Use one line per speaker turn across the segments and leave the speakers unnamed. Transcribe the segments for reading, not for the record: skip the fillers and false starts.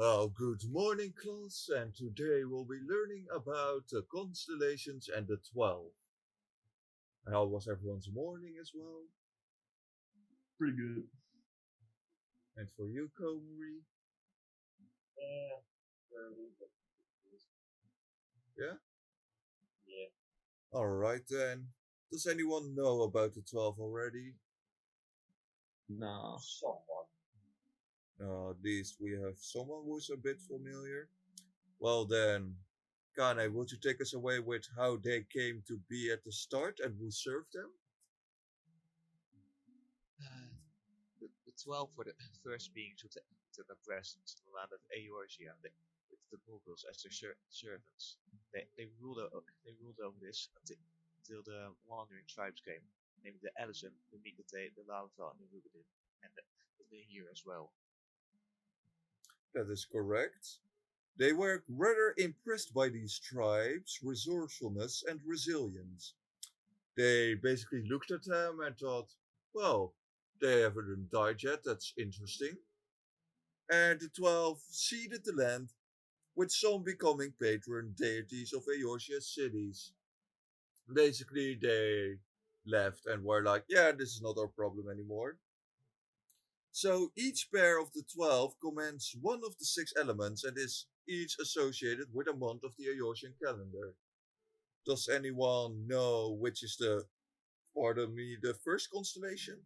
Oh, good morning, class, and today we'll be learning about the constellations and the 12. How was everyone's morning as well?
Pretty good.
And for you, Komari?
Yeah, very good.
Yeah?
Yeah.
Alright then. Does anyone know about the 12 already?
No. Somewhat.
At least we have someone who's a bit familiar. Well then, Kane, would you take us away with how they came to be at the start and who served them?
The 12 were the first beings who took up residence in the land of Eorzea with the Mughals as their servants. They ruled over this until the wandering tribes came, namely the Ellison, the Mikate, the Lauta, and the Rubidin, and the Nahir as well.
That is correct. They were rather impressed by these tribes' resourcefulness and resilience. They basically looked at them and thought, well, they haven't died yet, that's interesting. And the 12 seeded the land, with some becoming patron deities of Eorzea's cities. Basically, they left and were like, yeah, this is not our problem anymore. So each pair of the 12 commands one of the six elements and is each associated with a month of the Eorzean calendar. Does anyone know which is pardon me, the first constellation?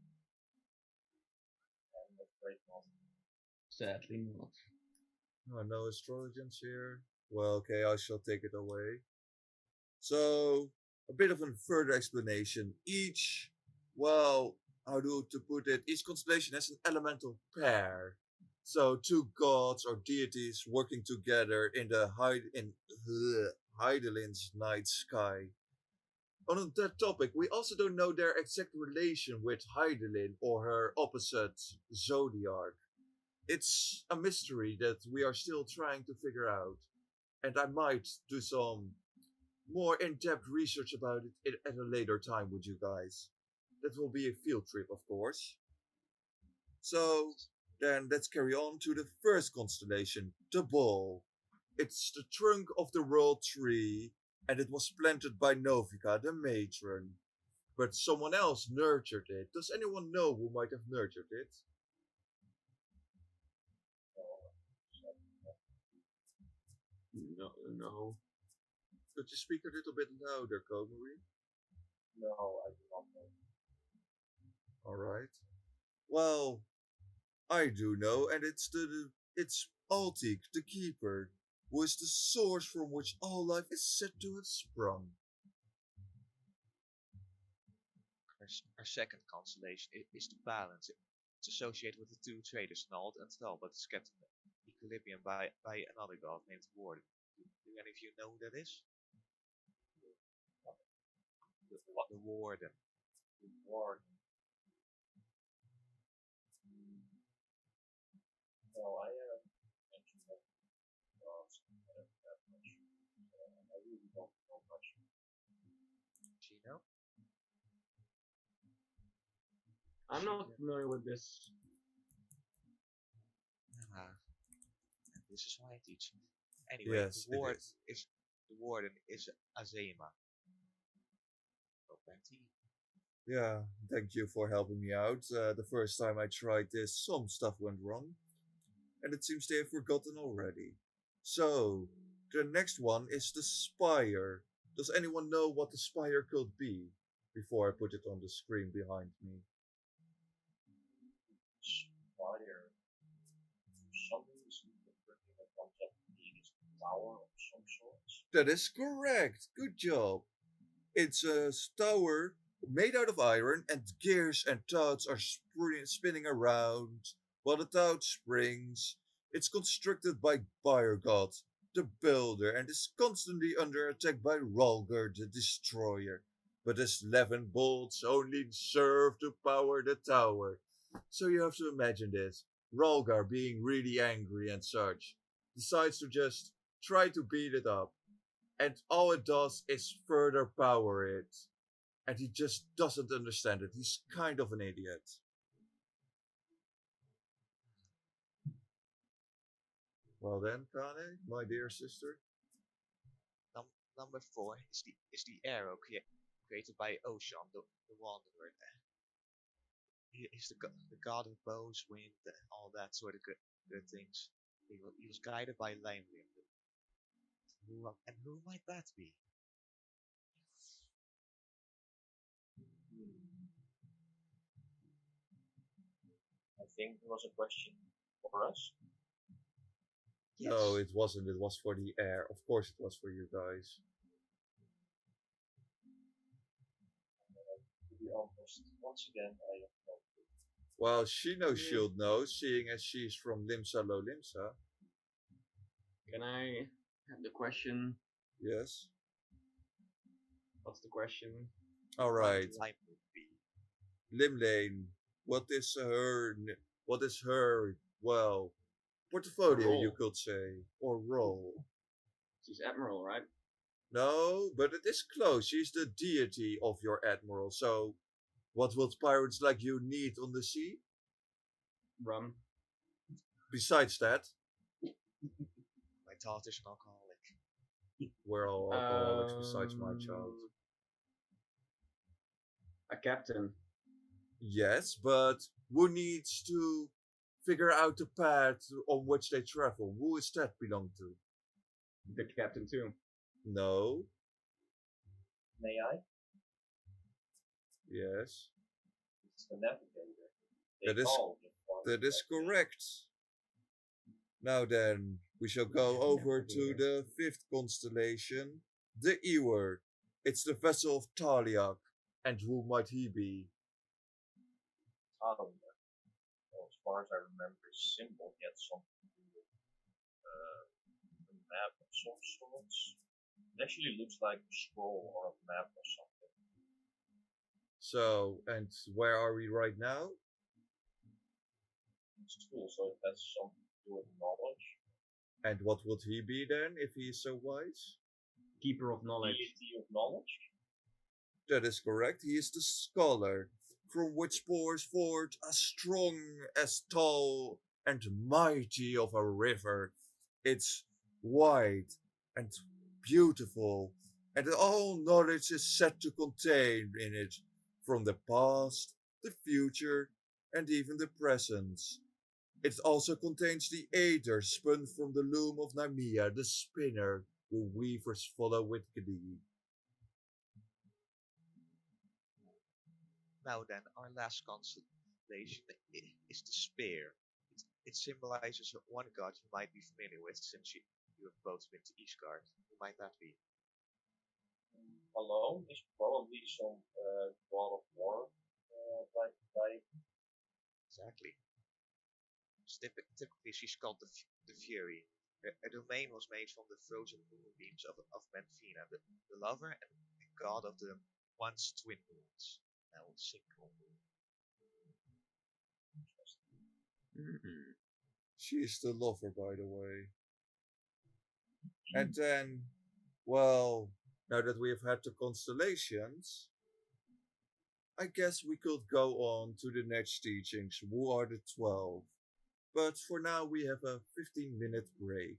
I'm afraid not. Sadly not.
Oh, no astrologers here. Well, okay, I shall take it away. So, a bit of a further explanation. How to put it? Each constellation has an elemental pair. So, two gods or deities working together in Hydaelyn's night sky. On that topic, we also don't know their exact relation with Hydaelyn or her opposite zodiac. It's a mystery that we are still trying to figure out, and I might do some more in-depth research about it at a later time with you guys. That will be a field trip, of course. So then let's carry on to the first constellation, the Bull. It's the trunk of the world tree, and it was planted by Novika, the matron. But someone else nurtured it. Does anyone know who might have nurtured it?
No, no,
Could you speak a little bit louder, Komari?
no, I do not know.
Alright. Well, I do know, and it's Altik, the keeper, who is the source from which all life is said to have sprung.
Our second constellation is the Balance. It's associated with the two traders, Nald and Thal, but it's kept in equilibrium by another god named Warden. Do any of you know who that is? The Warden.
The war. No, I mentioned that gods that much. I really don't know much.
Do you know?
I'm not familiar with this.
Ah, this is why I teach. Anyway,
Yes, it is.
the Warden is Azema. Go back to you.
Yeah, thank you for helping me out. The first time I tried this, some stuff went wrong, and it seems they have forgotten already. So, the next one is the Spire. Does anyone know what the Spire could be? Before I put it on the screen behind me.
Spire. Something is interpreting the concept being a tower of some sort.
That is correct. Good job. It's a tower made out of iron, and gears and touts are spinning around. While the tout springs, it's constructed by Biregod, the builder, and is constantly under attack by Rolgar, the destroyer. But his 11 bolts only serve to power the tower. So you have to imagine this. Rolgar being really angry and such, decides to just try to beat it up, and all it does is further power it. And he just doesn't understand it. He's kind of an idiot. Well then, Kane, my dear sister.
Number 4 is the arrow created by Ocean, the Wanderer. He's the god of bows, wind, all that sort of good things. He was guided by Limelium. And who might that be?
I think it was a question for us.
Yes.
No, it wasn't. It was for the air. Of course, it was for you guys.
To be honest, once again, I have no clue.
Well, she knows Shield knows, seeing as she's from Limsa Lo Limsa.
Can I have the question?
Yes.
What's the question?
Alright.
Limelium be?
Limlane, what is her, well, portfolio,
Role.
you could say, or role?
She's Admiral, right?
No, but it is close. She's the deity of your admiral, so what would pirates like you need on the sea?
Rum.
Besides that,
My daughter's an alcoholic.
we're all alcoholics besides my child.
A captain.
Yes, but who needs to figure out the path on which they travel? Who is that belong to?
The captain too.
No.
May I?
Yes.
It's the navigator.
That is-
call him for
That is
navigation.
correct. Now then, we shall go over to the 5th constellation, the Ewer. It's the vessel of Taliak. And who might he be?
Hydaelyn. Well, as far as I remember, his symbol he had something to do with a map of some sorts. It actually looks like a scroll or a map or something.
So, and where are we right now?
It's cool, so it has something to do with knowledge.
And what would he be then, if he is so wise?
Keeper of knowledge.
Deity of knowledge.
That is correct. He is the scholar, from which pours forth as strong, as tall, and mighty of a river. It's wide and beautiful, and all knowledge is set to contain in it, from the past, the future, and even the present. It also contains the Aether spun from the loom of Narmia, the spinner, who weavers follow with glee.
Now then, our last constellation is the Spear. It symbolizes one god you might be familiar with, since you have both been to Ishgard. Who might that be?
Alone is probably some god of war type.
Exactly. Typically, she's called the Fury. Her domain was made from the frozen moonbeams of Menfina, the lover and god of the once twin moons, now single moon.
Mm-hmm.
She's the lover, by the way. And then, well, now that we have had the constellations, I guess we could go on to the next teachings. Who are the 12? But for now, we have a 15-minute break.